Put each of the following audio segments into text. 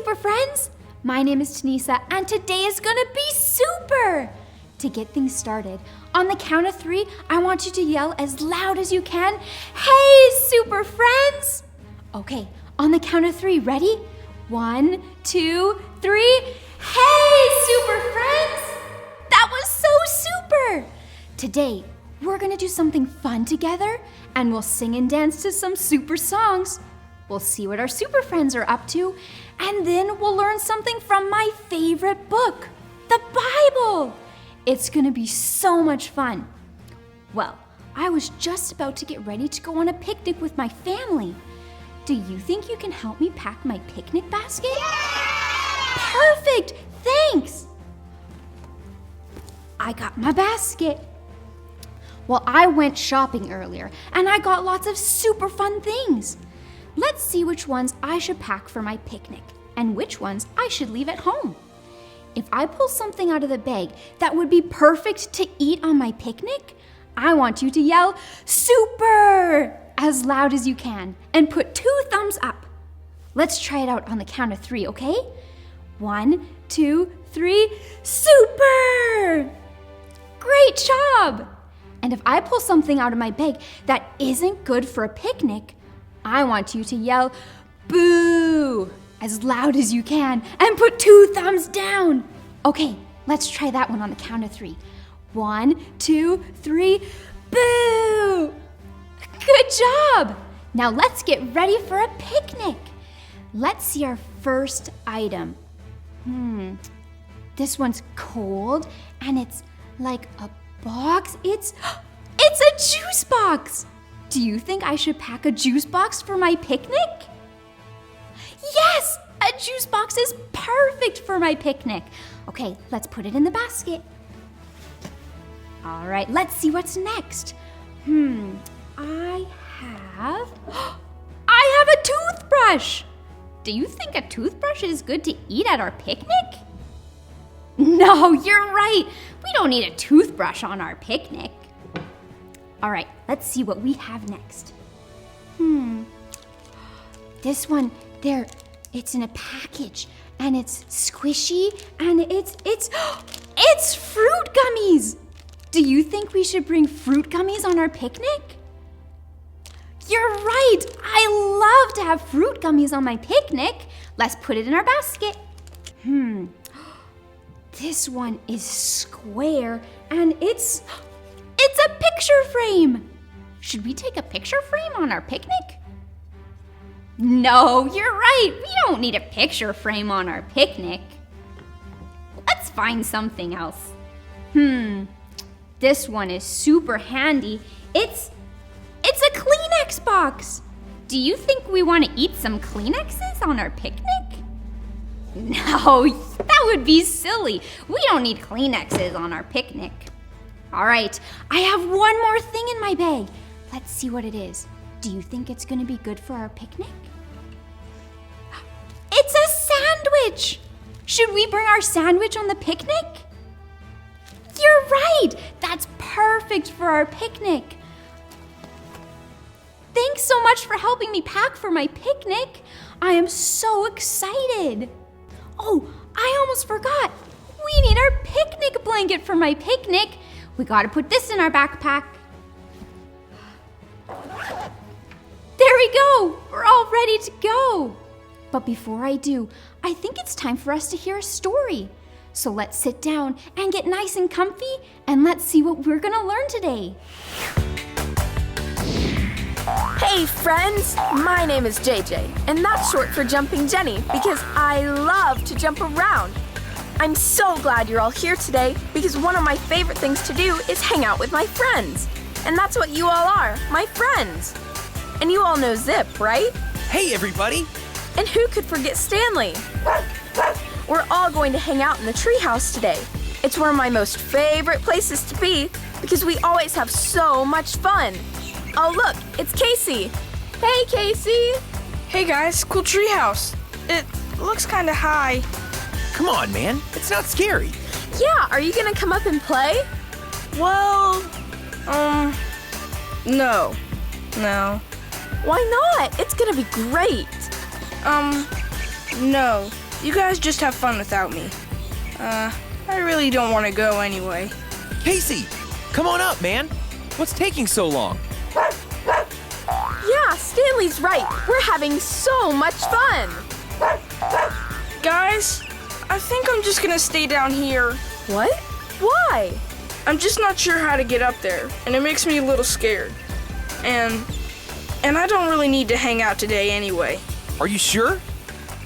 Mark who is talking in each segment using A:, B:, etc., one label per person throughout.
A: super friends! My name is Tanisa, and today is gonna be super! To get things started, on the count of 3, I want you to yell as loud as you can, "Hey, super friends!" Okay, on the count of 3, ready? 1, 2, 3. Hey, super friends! That was so super! Today, we're gonna do something fun together, and we'll sing and dance to some super songs. We'll see what our super friends are up to, and then we'll learn something from my favorite book, the Bible. It's gonna be so much fun. Well, I was just about to get ready to go on a picnic with my family. Do you think you can help me pack my picnic basket? Yeah! Perfect, thanks. I got my basket. Well, I went shopping earlier, and I got lots of super fun things. Let's see which ones I should pack for my picnic and which ones I should leave at home. If I pull something out of the bag that would be perfect to eat on my picnic, I want you to yell "Super!" as loud as you can and put 2 thumbs up. Let's try it out on the count of 3, okay? 1, 2, 3, super! Great job! And if I pull something out of my bag that isn't good for a picnic, I want you to yell "Boo!" as loud as you can and put 2 thumbs down. Okay, let's try that one on the count of 3. 1, 2, 3, boo! Good job! Now let's get ready for a picnic. Let's see our first item. This one's cold and it's like a box. It's a juice box. Do you think I should pack a juice box for my picnic? Yes, a juice box is perfect for my picnic. Okay, let's put it in the basket. All right, let's see what's next. I have a toothbrush. Do you think a toothbrush is good to eat at our picnic? No, you're right. We don't need a toothbrush on our picnic. All right, let's see what we have next. This one, there, it's in a package, and it's squishy, and it's fruit gummies. Do you think we should bring fruit gummies on our picnic? You're right. I love to have fruit gummies on my picnic. Let's put it in our basket. This one is square, and it's a picture frame. Should we take a picture frame on our picnic? No, you're right. We don't need a picture frame on our picnic. Let's find something else. This one is super handy. It's a Kleenex box. Do you think we want to eat some Kleenexes on our picnic? No, that would be silly. We don't need Kleenexes on our picnic. All right, I have one more thing in my bag. Let's see what it is. Do you think it's going to be good for our picnic? It's a sandwich. Should we bring our sandwich on the picnic? You're right. That's perfect for our picnic. Thanks so much for helping me pack for my picnic. I am so excited. Oh, I almost forgot. We need our picnic blanket for my picnic. We gotta put this in our backpack. There we go. We're all ready to go. But before I do, I think it's time for us to hear a story. So let's sit down and get nice and comfy, and let's see what we're gonna learn today.
B: Hey friends, my name is JJ, and that's short for Jumping Jenny because I love to jump around. I'm so glad you're all here today because one of my favorite things to do is hang out with my friends. And that's what you all are, my friends. And you all know Zip, right?
C: Hey everybody!
B: And who could forget Stanley? We're all going to hang out in the treehouse today. It's one of my most favorite places to be because we always have so much fun. Oh look, it's Casey. Hey Casey.
D: Hey guys, cool treehouse. It looks kind of high.
C: Come on, man. It's not scary.
B: Yeah, are you gonna come up and play?
D: Well, no.
B: Why not? It's gonna be great.
D: No. you guys just have fun without me. I really don't want to go anyway.
C: Casey, come on up, man. What's taking so long?
B: Yeah, Stanley's right. We're having so much fun.
D: Guys, I think I'm just gonna stay down here.
B: What? Why?
D: I'm just not sure how to get up there, and it makes me a little scared. And I don't really need to hang out today anyway.
C: Are you sure?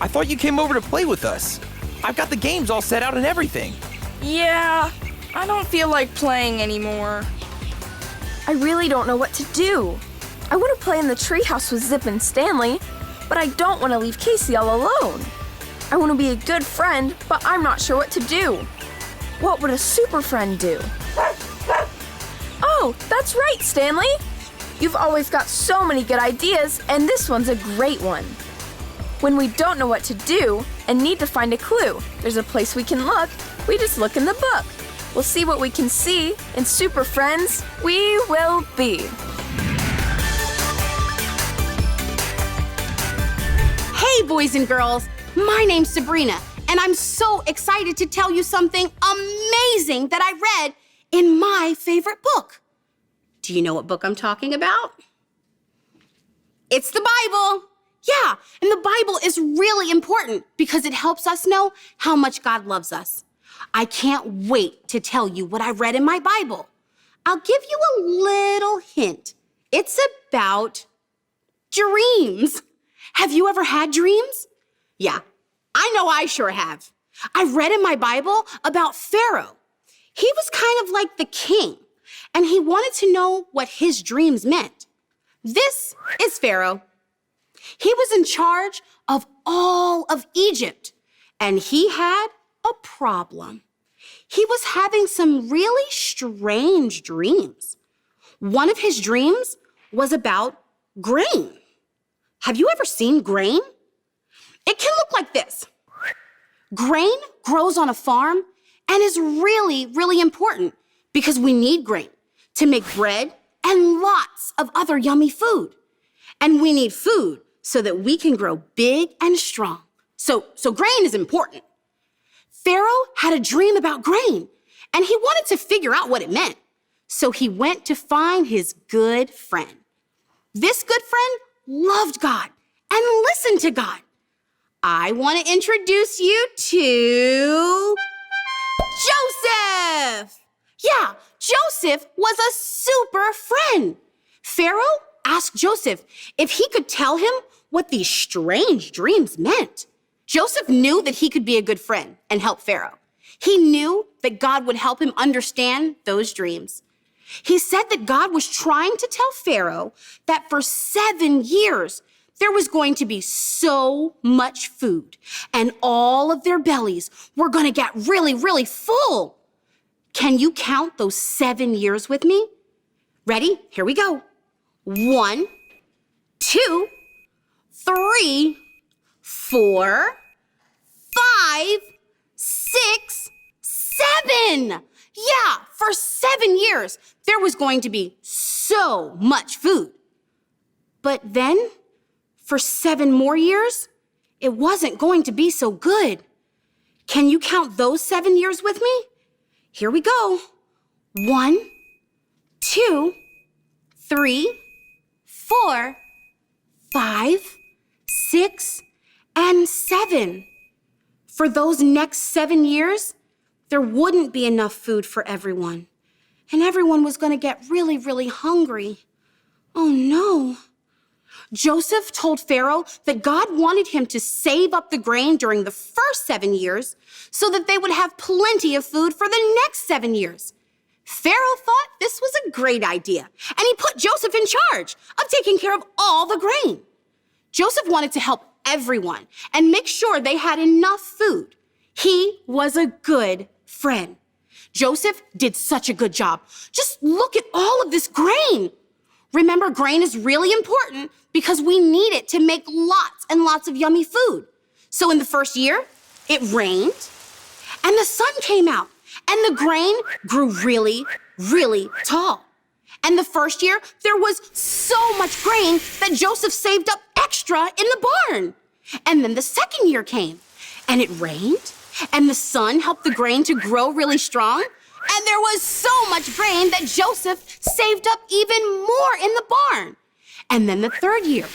C: I thought you came over to play with us. I've got the games all set out and everything.
D: Yeah, I don't feel like playing anymore.
B: I really don't know what to do. I want to play in the treehouse with Zip and Stanley, but I don't want to leave Casey all alone. I want to be a good friend, but I'm not sure what to do. What would a super friend do? Oh, that's right, Stanley. You've always got so many good ideas, and this one's a great one. When we don't know what to do and need to find a clue, there's a place we can look. We just look in the book. We'll see what we can see, and super friends, we will be.
E: Hey, boys and girls. My name's Sabrina, and I'm so excited to tell you something amazing that I read in my favorite book. Do you know what book I'm talking about? It's the Bible. Yeah, and the Bible is really important because it helps us know how much God loves us. I can't wait to tell you what I read in my Bible. I'll give you a little hint. It's about dreams. Have you ever had dreams? Yeah, I know I sure have. I read in my Bible about Pharaoh. He was kind of like the king, and he wanted to know what his dreams meant. This is Pharaoh. He was in charge of all of Egypt, and he had a problem. He was having some really strange dreams. One of his dreams was about grain. Have you ever seen grain? It can look like this. Grain grows on a farm and is really, really important because we need grain to make bread and lots of other yummy food. And we need food so that we can grow big and strong. So grain is important. Pharaoh had a dream about grain, and he wanted to figure out what it meant. So he went to find his good friend. This good friend loved God and listened to God. I want to introduce you to Joseph. Yeah, Joseph was a super friend. Pharaoh asked Joseph if he could tell him what these strange dreams meant. Joseph knew that he could be a good friend and help Pharaoh. He knew that God would help him understand those dreams. He said that God was trying to tell Pharaoh that for 7 years, there was going to be so much food, and all of their bellies were going to get really, really full. Can you count those 7 years with me? Ready? Here we go. 1, 2, 3, 4, 5, 6, 7. Yeah, for 7 years, there was going to be so much food. But then, for 7 more years, it wasn't going to be so good. Can you count those 7 years with me? Here we go. 1, 2, 3, 4, 5, 6, and 7. For those next 7 years, there wouldn't be enough food for everyone. And everyone was going to get really, really hungry. Oh no. Joseph told Pharaoh that God wanted him to save up the grain during the first 7 years so that they would have plenty of food for the next 7 years. Pharaoh thought this was a great idea, and he put Joseph in charge of taking care of all the grain. Joseph wanted to help everyone and make sure they had enough food. He was a good friend. Joseph did such a good job. Just look at all of this grain. Remember, grain is really important because we need it to make lots and lots of yummy food. So in the first year, it rained, and the sun came out, and the grain grew really, really tall. And the first year, there was so much grain that Joseph saved up extra in the barn. And then the second year came, and it rained, and the sun helped the grain to grow really strong, and there was so much grain that Joseph saved up even more in the barn. And then the third year,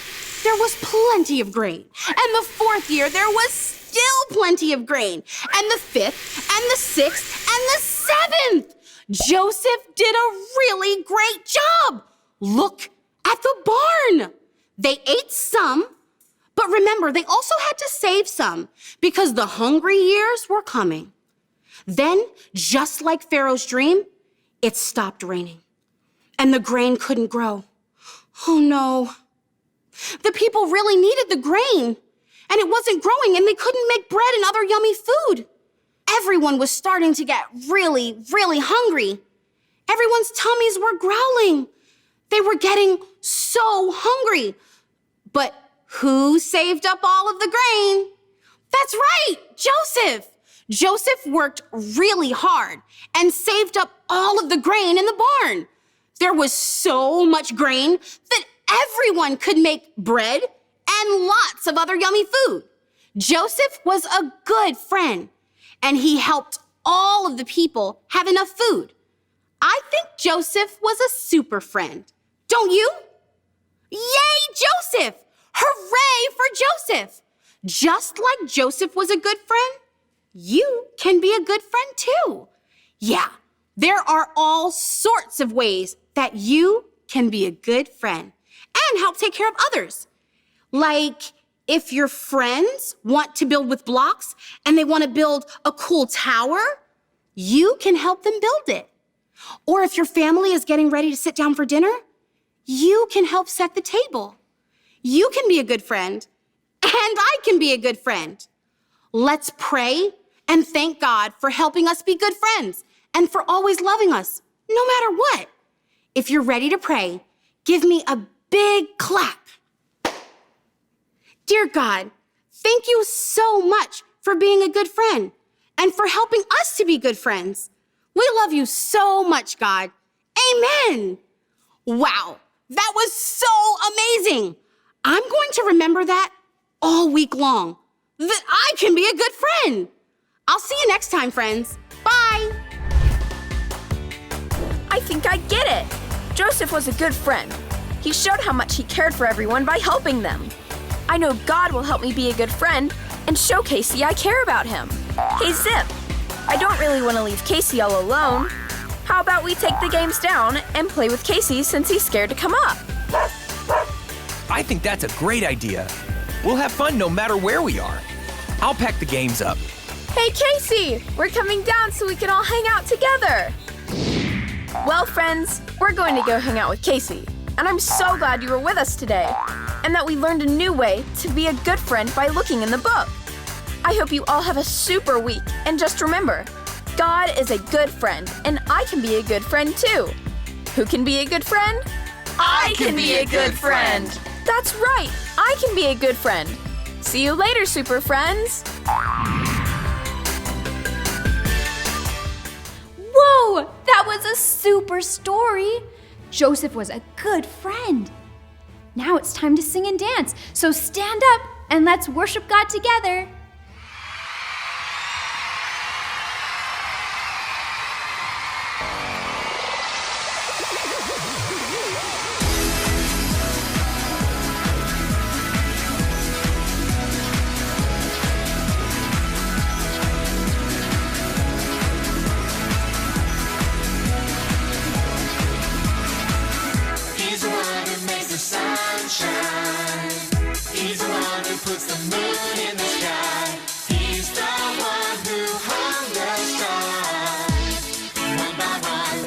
E: there was plenty of grain. And the fourth year, there was still plenty of grain. And the fifth, and the sixth, and the seventh. Joseph did a really great job. Look at the barn. They ate some, but remember, they also had to save some because the hungry years were coming. Then, just like Pharaoh's dream, it stopped raining, and the grain couldn't grow. Oh no. The people really needed the grain, and it wasn't growing, and they couldn't make bread and other yummy food. Everyone was starting to get really, really hungry. Everyone's tummies were growling. They were getting so hungry. But who saved up all of the grain? That's right, Joseph. Joseph worked really hard and saved up all of the grain in the barn. There was so much grain that everyone could make bread and lots of other yummy food. Joseph was a good friend, and he helped all of the people have enough food. I think Joseph was a super friend. Don't you? Yay, Joseph! Hooray for Joseph! Just like Joseph was a good friend, you can be a good friend too. Yeah, there are all sorts of ways that you can be a good friend and help take care of others. Like if your friends want to build with blocks and they want to build a cool tower, you can help them build it. Or if your family is getting ready to sit down for dinner, you can help set the table. You can be a good friend, and I can be a good friend. Let's pray and thank God for helping us be good friends and for always loving us, no matter what. If you're ready to pray, give me a big clap. Dear God, thank you so much for being a good friend and for helping us to be good friends. We love you so much, God. Amen. Wow, that was so amazing. I'm going to remember that all week long, that I can be a good friend. I'll see you next time, friends. Bye.
B: I think I get it. Joseph was a good friend. He showed how much he cared for everyone by helping them. I know God will help me be a good friend and show Casey I care about him. Hey, Zip, I don't really want to leave Casey all alone. How about we take the games down and play with Casey since he's scared to come up?
C: I think that's a great idea. We'll have fun no matter where we are. I'll pack the games up.
B: Hey, Casey! We're coming down so we can all hang out together. Well, friends, we're going to go hang out with Casey. And I'm so glad you were with us today, and that we learned a new way to be a good friend by looking in the book. I hope you all have a super week, and just remember, God is a good friend, and I can be a good friend too. Who can be a good friend?
F: I can be a good friend.
B: That's right, I can be a good friend. See you later, super friends.
A: Whoa, that was a super story. Joseph was a good friend. Now it's time to sing and dance, so stand up and let's worship God together.
F: He's the one who makes the sun shine. He's the one who puts the moon in the sky. He's the one who hung the stars one by one.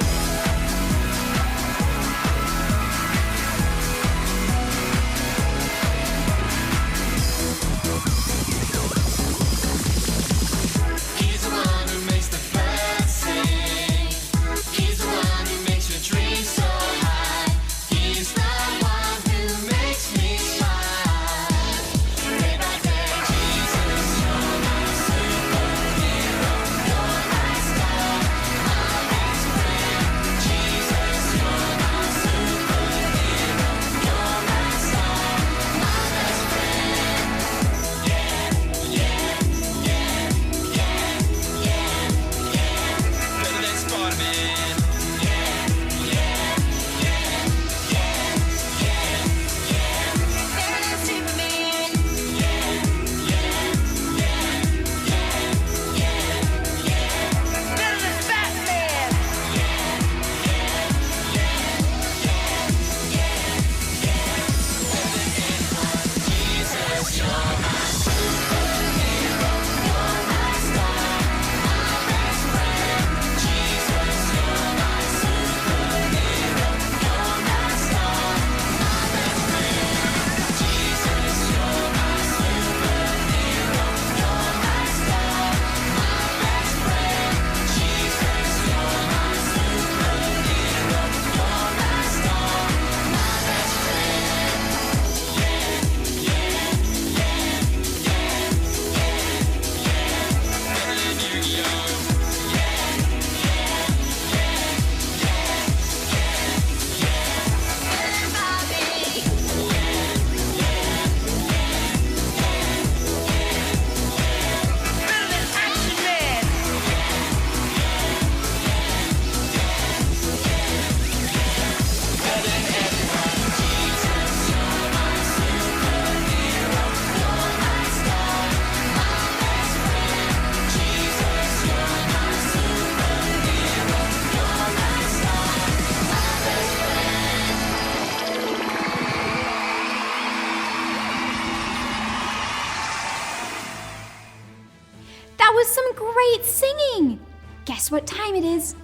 A: great singing. Guess what time it is?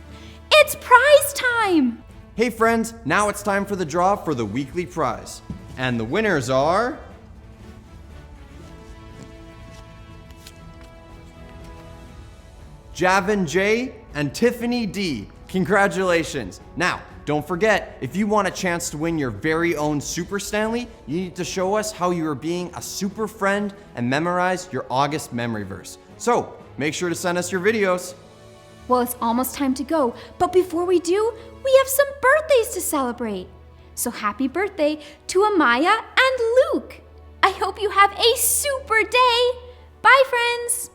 A: It's prize time!
G: Hey friends, now it's time for the draw for the weekly prize. And the winners are... Javin J and Tiffany D. Congratulations. Now, don't forget, if you want a chance to win your very own Super Stanley, you need to show us how you are being a super friend and memorize your August memory verse. So, make sure to send us your videos.
A: Well, it's almost time to go, but before we do, we have some birthdays to celebrate. So happy birthday to Amaya and Luke. I hope you have a super day. Bye, friends.